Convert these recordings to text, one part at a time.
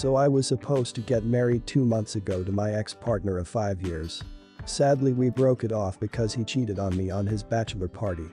So I was supposed to get married 2 months ago to my ex-partner of 5 years. Sadly, we broke it off because he cheated on me on his bachelor party.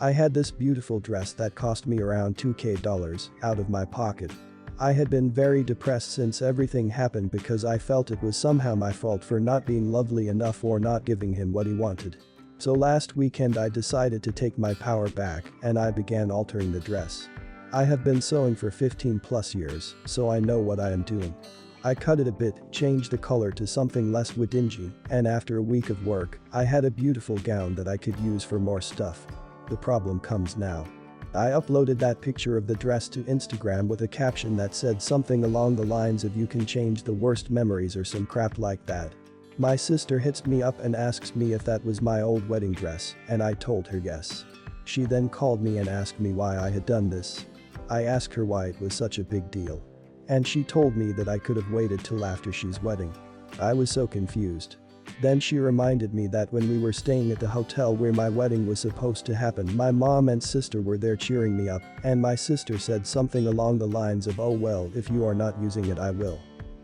I had this beautiful dress that cost me around $2,000 out of my pocket. I had been very depressed since everything happened because I felt it was somehow my fault for not being lovely enough or not giving him what he wanted. So last weekend I decided to take my power back and I began altering the dress. I have been sewing for 15 plus years, so I know what I am doing. I cut it a bit, changed the color to something less dingy, and after a week of work, I had a beautiful gown that I could use for more stuff. The problem comes now. I uploaded that picture of the dress to Instagram with a caption that said something along the lines of "you can change the worst memories" or some crap like that. My sister hits me up and asks me if that was my old wedding dress, and I told her yes. She then called me and asked me why I had done this. I asked her why it was such a big deal. And she told me that I could have waited till after she's wedding. I was so confused. Then she reminded me that when we were staying at the hotel where my wedding was supposed to happen, my mom and sister were there cheering me up, and my sister said something along the lines of "oh well, if you are not using it I will."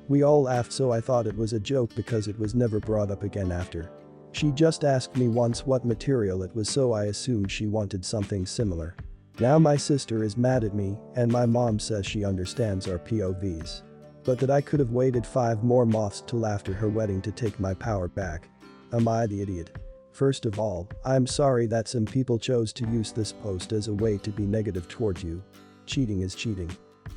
We all laughed, so I thought it was a joke because it was never brought up again after. She just asked me once what material it was, so I assumed she wanted something similar. Now my sister is mad at me and my mom says she understands our POVs. But that I could have waited 5 more months till after her wedding to take my power back. Am I the idiot? First of all, I'm sorry that some people chose to use this post as a way to be negative towards you. Cheating is cheating.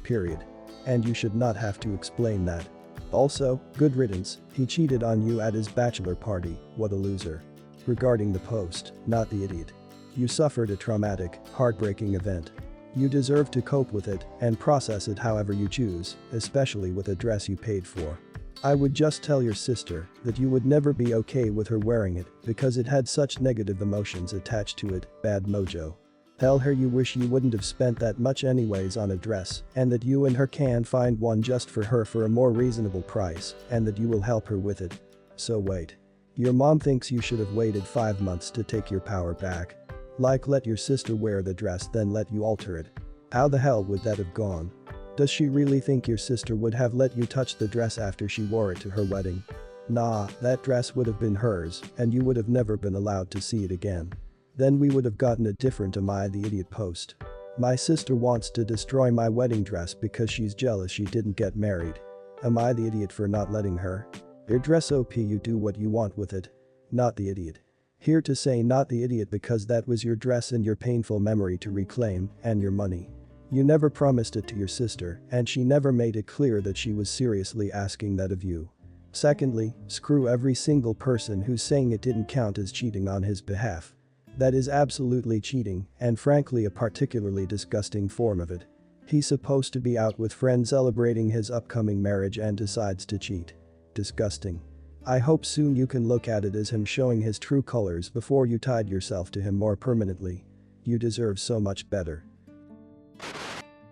Period. And you should not have to explain that. Also, good riddance, he cheated on you at his bachelor party, what a loser. Regarding the post, not the idiot. You suffered a traumatic, heartbreaking event. You deserve to cope with it and process it however you choose, especially with a dress you paid for. I would just tell your sister that you would never be okay with her wearing it because it had such negative emotions attached to it, bad mojo. Tell her you wish you wouldn't have spent that much anyways on a dress and that you and her can find one just for her for a more reasonable price and that you will help her with it. So wait. Your mom thinks you should have waited 5 months to take your power back. Like, let your sister wear the dress then let you alter it. How the hell would that have gone? Does she really think your sister would have let you touch the dress after she wore it to her wedding? Nah, that dress would have been hers and you would have never been allowed to see it again. Then we would have gotten a different "am I the idiot" post. My sister wants to destroy my wedding dress because she's jealous she didn't get married. Am I the idiot for not letting her? Your dress OP, you do what you want with it. Not the idiot. Here to say not the idiot because that was your dress and your painful memory to reclaim, and your money. You never promised it to your sister and she never made it clear that she was seriously asking that of you. Secondly, screw every single person who's saying it didn't count as cheating on his behalf. That is absolutely cheating and frankly a particularly disgusting form of it. He's supposed to be out with friends celebrating his upcoming marriage and decides to cheat. Disgusting. I hope soon you can look at it as him showing his true colors before you tied yourself to him more permanently. You deserve so much better.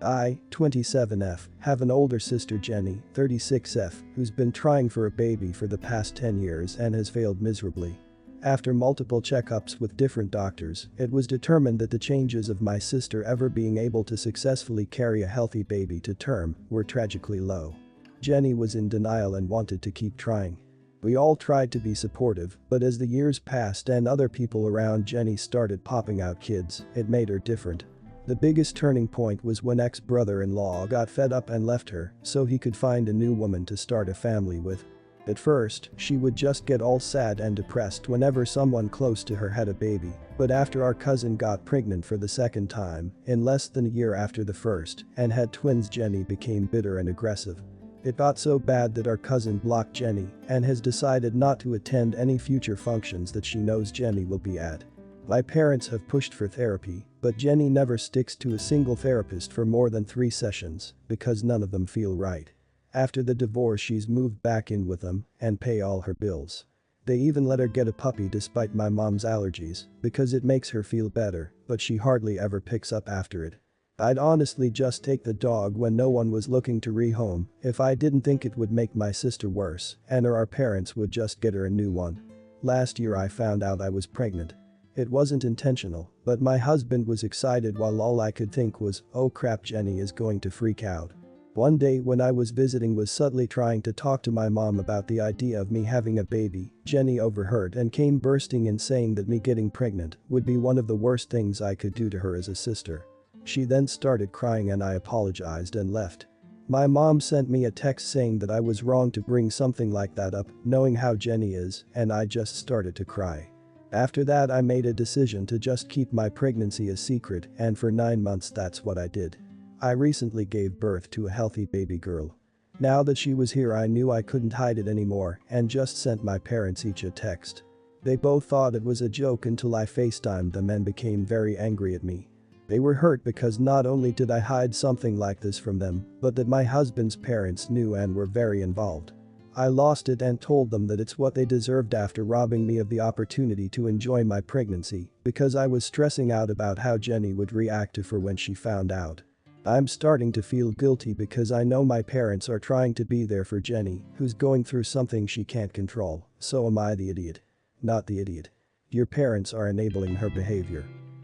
I, 27F, have an older sister Jenny, 36F, who's been trying for a baby for the past 10 years and has failed miserably. After multiple checkups with different doctors, it was determined that the chances of my sister ever being able to successfully carry a healthy baby to term were tragically low. Jenny was in denial and wanted to keep trying. We all tried to be supportive, but as the years passed and other people around Jenny started popping out kids, it made her different. The biggest turning point was when ex-brother-in-law got fed up and left her so he could find a new woman to start a family with. At first, she would just get all sad and depressed whenever someone close to her had a baby, but after our cousin got pregnant for the second time, in less than a year after the first, and had twins, Jenny became bitter and aggressive. It got so bad that our cousin blocked Jenny and has decided not to attend any future functions that she knows Jenny will be at. My parents have pushed for therapy, but Jenny never sticks to a single therapist for more than 3 sessions because none of them feel right. After the divorce, she's moved back in with them and pay all her bills. They even let her get a puppy despite my mom's allergies because it makes her feel better, but she hardly ever picks up after it. I'd honestly just take the dog when no one was looking to rehome if I didn't think it would make my sister worse and or our parents would just get her a new one. Last year I found out I was pregnant. It wasn't intentional, but my husband was excited while all I could think was, oh crap, Jenny is going to freak out. One day when I was visiting was subtly trying to talk to my mom about the idea of me having a baby, Jenny overheard and came bursting in saying that me getting pregnant would be one of the worst things I could do to her as a sister. She then started crying and I apologized and left. My mom sent me a text saying that I was wrong to bring something like that up, knowing how Jenny is, and I just started to cry. After that I made a decision to just keep my pregnancy a secret, and for 9 months that's what I did. I recently gave birth to a healthy baby girl. Now that she was here I knew I couldn't hide it anymore and just sent my parents each a text. They both thought it was a joke until I FaceTimed them and became very angry at me. They were hurt because not only did I hide something like this from them, but that my husband's parents knew and were very involved. I lost it and told them that it's what they deserved after robbing me of the opportunity to enjoy my pregnancy because I was stressing out about how Jenny would react to her when she found out. I'm starting to feel guilty because I know my parents are trying to be there for Jenny, who's going through something she can't control, so am I the idiot? Not the idiot. Your parents are enabling her behavior.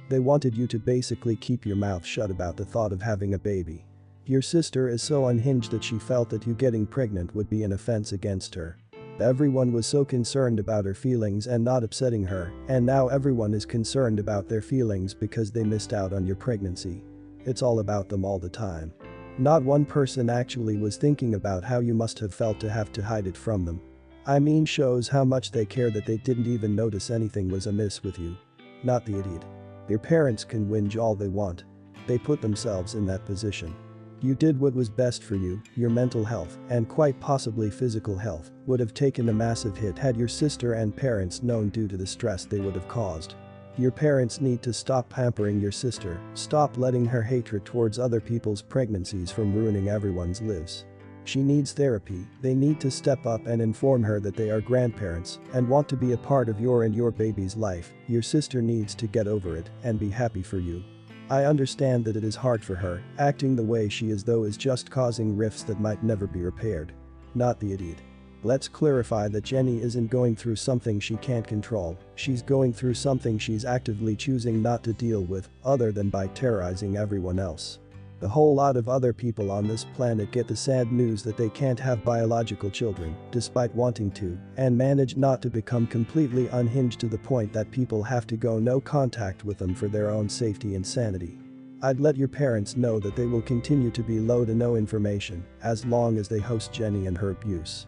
They wanted you to basically keep your mouth shut about the thought of having a baby. Your sister is so unhinged that she felt that you getting pregnant would be an offense against her. Everyone was so concerned about her feelings and not upsetting her, and now everyone is concerned about their feelings because they missed out on your pregnancy. It's all about them all the time. Not one person actually was thinking about how you must have felt to have to hide it from them. I mean, shows how much they care that they didn't even notice anything was amiss with you. Not the idiot. Your parents can whinge all they want. They put themselves in that position. You did what was best for you. Your mental health, and quite possibly physical health, would have taken a massive hit had your sister and parents known due to the stress they would have caused. Your parents need to stop pampering your sister, stop letting her hatred towards other people's pregnancies from ruining everyone's lives. She needs therapy. They need to step up and inform her that they are grandparents and want to be a part of your and your baby's life. Your sister needs to get over it and be happy for you. I understand that it is hard for her, acting the way she is though is just causing rifts that might never be repaired. Not the idiot. Let's clarify that Jenny isn't going through something she can't control, she's going through something she's actively choosing not to deal with, other than by terrorizing everyone else. A whole lot of other people on this planet get the sad news that they can't have biological children, despite wanting to, and manage not to become completely unhinged to the point that people have to go no contact with them for their own safety and sanity. I'd let your parents know that they will continue to be low to no information, as long as they host Jenny and her abuse.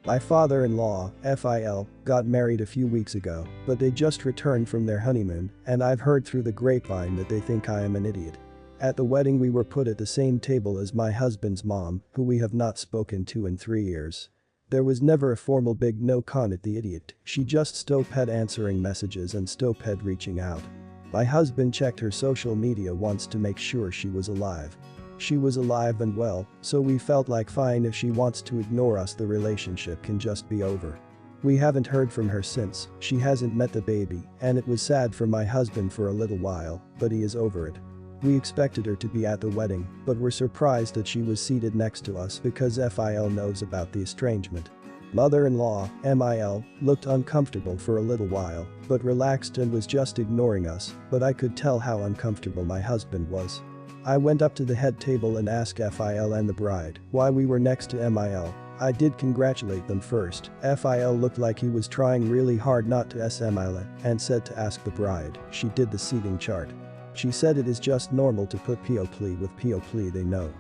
My father-in-law, Phil, got married a few weeks ago, but they just returned from their honeymoon, and I've heard through the grapevine that they think I am an idiot. At the wedding we were put at the same table as my husband's mom, who we have not spoken to in 3 years. There was never a formal big no con at the idiot, she just stoped answering messages and stoped reaching out. My husband checked her social media once to make sure she was alive. She was alive and well, so we felt like fine if she wants to ignore us the relationship can just be over. We haven't heard from her since, she hasn't met the baby, and it was sad for my husband for a little while, but he is over it. We expected her to be at the wedding, but were surprised that she was seated next to us because Phil knows about the estrangement. Mother-in-law, Mil, looked uncomfortable for a little while, but relaxed and was just ignoring us, but I could tell how uncomfortable my husband was. I went up to the head table and asked Phil and the bride why we were next to Mil. I did congratulate them first. Phil looked like he was trying really hard not to Mil and said to ask the bride. She did the seating chart. She said it is just normal to put people with people they know.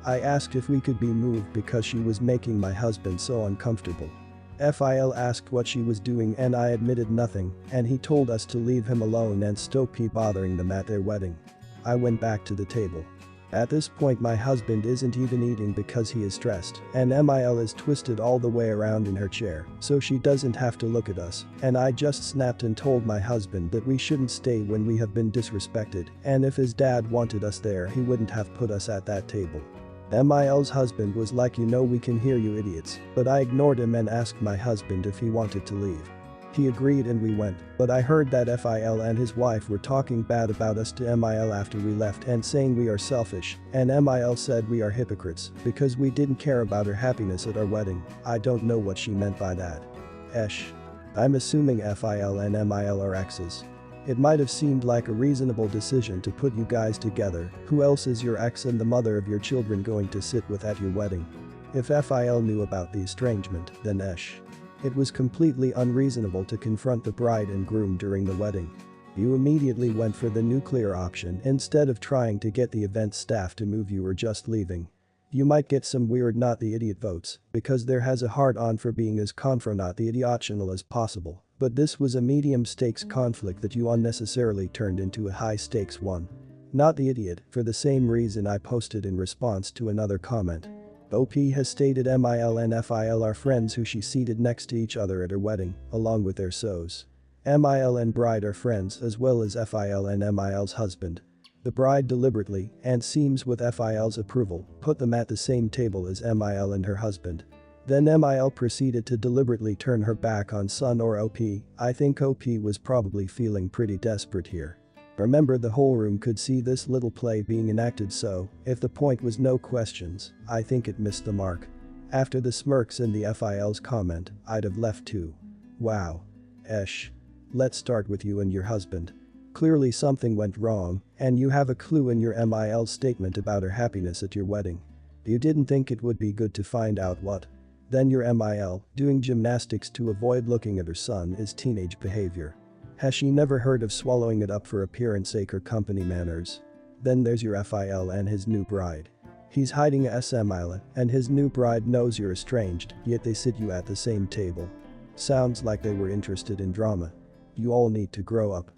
I asked if we could be moved because she was making my husband so uncomfortable. Phil asked what she was doing and I admitted nothing, and he told us to leave him alone and stop bothering them at their wedding. I went back to the table. At this point my husband isn't even eating because he is stressed, and Mil is twisted all the way around in her chair, so she doesn't have to look at us, and I just snapped and told my husband that we shouldn't stay when we have been disrespected, and if his dad wanted us there he wouldn't have put us at that table. Mil's husband was like, you know, we can hear you idiots, but I ignored him and asked my husband if he wanted to leave. He agreed and we went, but I heard that Phil and his wife were talking bad about us to Mil after we left and saying we are selfish, and Mil said we are hypocrites because we didn't care about her happiness at our wedding. I don't know what she meant by that. I'm assuming Phil and Mil are exes. It might have seemed like a reasonable decision to put you guys together. Who else is your ex and the mother of your children going to sit with at your wedding? If Phil knew about the estrangement, then it was completely unreasonable to confront the bride and groom during the wedding. You immediately went for the nuclear option instead of trying to get the event staff to move you or just leaving. You might get some weird not the idiot votes because there has a hard-on for being as not the idiotional as possible, but this was a medium-stakes conflict that you unnecessarily turned into a high-stakes one. Not the idiot, for the same reason I posted in response to another comment. OP has stated Mil and Fil are friends who she seated next to each other at her wedding, along with their SOs. Mil and bride are friends as well as Fil and Mil's husband. The bride deliberately, and seems with Fil's approval, put them at the same table as Mil and her husband. Then Mil proceeded to deliberately turn her back on son or OP. I think OP was probably feeling pretty desperate here. Remember, the whole room could see this little play being enacted, so if the point was no questions, I think it missed the mark. After the smirks in the Fil's comment, I'd have left too. Wow. Let's start with you and your husband. Clearly something went wrong, and you have a clue in your Mil's statement about her happiness at your wedding. You didn't think it would be good to find out what? Then your Mil, doing gymnastics to avoid looking at her son, is teenage behavior. Has she never heard of swallowing it up for appearance sake or company manners? Then there's your Fil and his new bride. He's hiding a Mil, and his new bride knows you're estranged, yet they sit you at the same table. Sounds like they were interested in drama. You all need to grow up.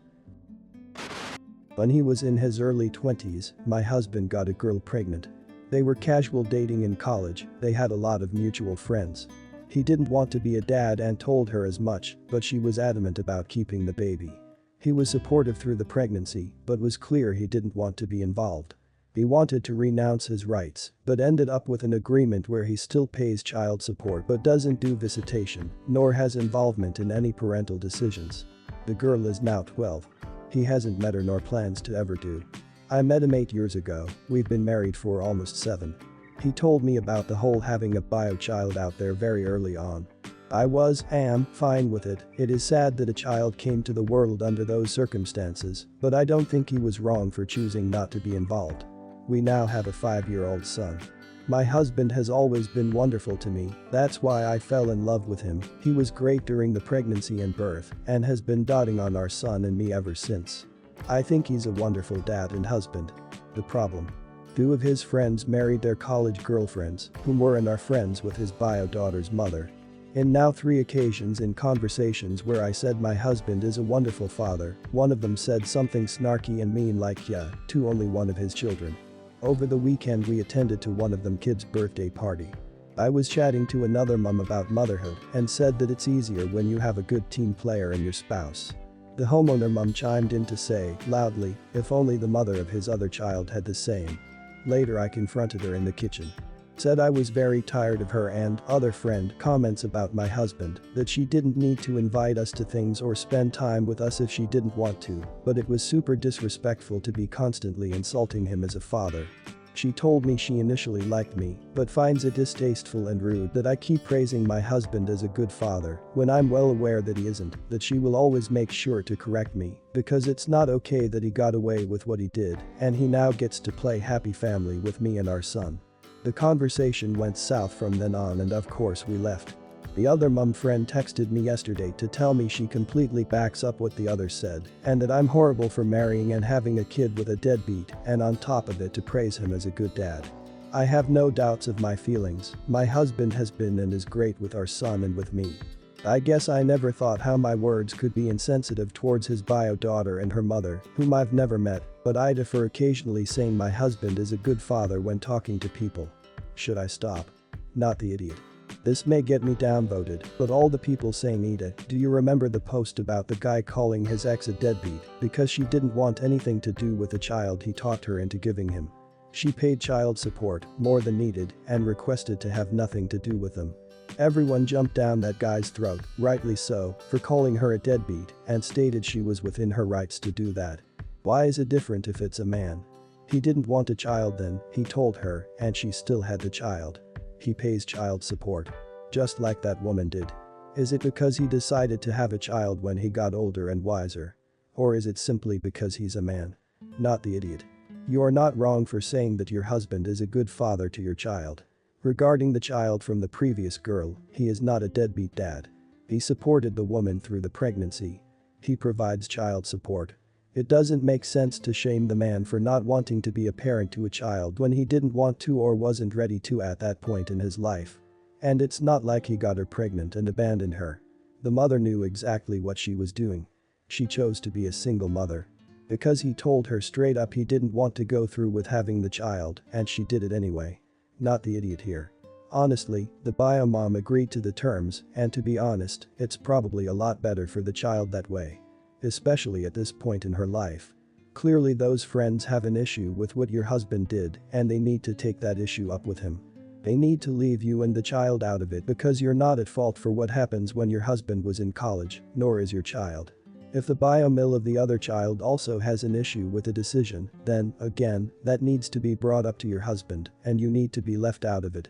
When he was in his early 20s, my husband got a girl pregnant. They were casual dating in college, they had a lot of mutual friends. He didn't want to be a dad and told her as much, but she was adamant about keeping the baby. He was supportive through the pregnancy, but was clear he didn't want to be involved. He wanted to renounce his rights, but ended up with an agreement where he still pays child support but doesn't do visitation, nor has involvement in any parental decisions. The girl is now 12. He hasn't met her nor plans to ever do. I met him 8 years ago, we've been married for almost 7. He told me about the whole having a bio child out there very early on. I am fine with it. It is sad that a child came to the world under those circumstances, but I don't think he was wrong for choosing not to be involved. We now have a 5-year-old son. My husband has always been wonderful to me, that's why I fell in love with him. He was great during the pregnancy and birth, and has been doting on our son and me ever since. I think he's a wonderful dad and husband. The problem? 2 of his friends married their college girlfriends, whom were and are friends with his bio daughter's mother. In now 3 occasions in conversations where I said my husband is a wonderful father, one of them said something snarky and mean like yeah, to only one of his children. Over the weekend we attended to one of them kids' birthday party. I was chatting to another mum about motherhood and said that it's easier when you have a good team player in your spouse. The homeowner mum chimed in to say, loudly, if only the mother of his other child had the same. Later I confronted her in the kitchen. Said I was very tired of her and other friend comments about my husband, that she didn't need to invite us to things or spend time with us if she didn't want to, but it was super disrespectful to be constantly insulting him as a father. She told me she initially liked me, but finds it distasteful and rude that I keep praising my husband as a good father when I'm well aware that he isn't, that she will always make sure to correct me, because it's not okay that he got away with what he did, and he now gets to play happy family with me and our son. The conversation went south from then on and of course we left. The other mum friend texted me yesterday to tell me she completely backs up what the other said and that I'm horrible for marrying and having a kid with a deadbeat, and on top of it to praise him as a good dad. I have no doubts of my feelings. My husband has been and is great with our son and with me. I guess I never thought how my words could be insensitive towards his bio daughter and her mother, whom I've never met, but I defer occasionally saying my husband is a good father when talking to people. Should I stop? Not the idiot. This may get me downvoted, but all the people saying Ida, do you remember the post about the guy calling his ex a deadbeat because she didn't want anything to do with the child he talked her into giving him? She paid child support, more than needed, and requested to have nothing to do with them. Everyone jumped down that guy's throat, rightly so, for calling her a deadbeat, and stated she was within her rights to do that. Why is it different if it's a man? He didn't want a child then, he told her, and she still had the child. He pays child support. Just like that woman did. Is it because he decided to have a child when he got older and wiser? Or is it simply because he's a man? Not the idiot. You're not wrong for saying that your husband is a good father to your child. Regarding the child from the previous girl, he is not a deadbeat dad. He supported the woman through the pregnancy. He provides child support. It doesn't make sense to shame the man for not wanting to be a parent to a child when he didn't want to or wasn't ready to at that point in his life. And it's not like he got her pregnant and abandoned her. The mother knew exactly what she was doing. She chose to be a single mother. Because he told her straight up he didn't want to go through with having the child, and she did it anyway. Not the idiot here. Honestly, the bio mom agreed to the terms, and to be honest, it's probably a lot better for the child that way. Especially at this point in her life. Clearly those friends have an issue with what your husband did, and they need to take that issue up with him. They need to leave you and the child out of it because you're not at fault for what happens when your husband was in college, nor is your child. If the bio-mill of the other child also has an issue with the decision, then, again, that needs to be brought up to your husband, and you need to be left out of it.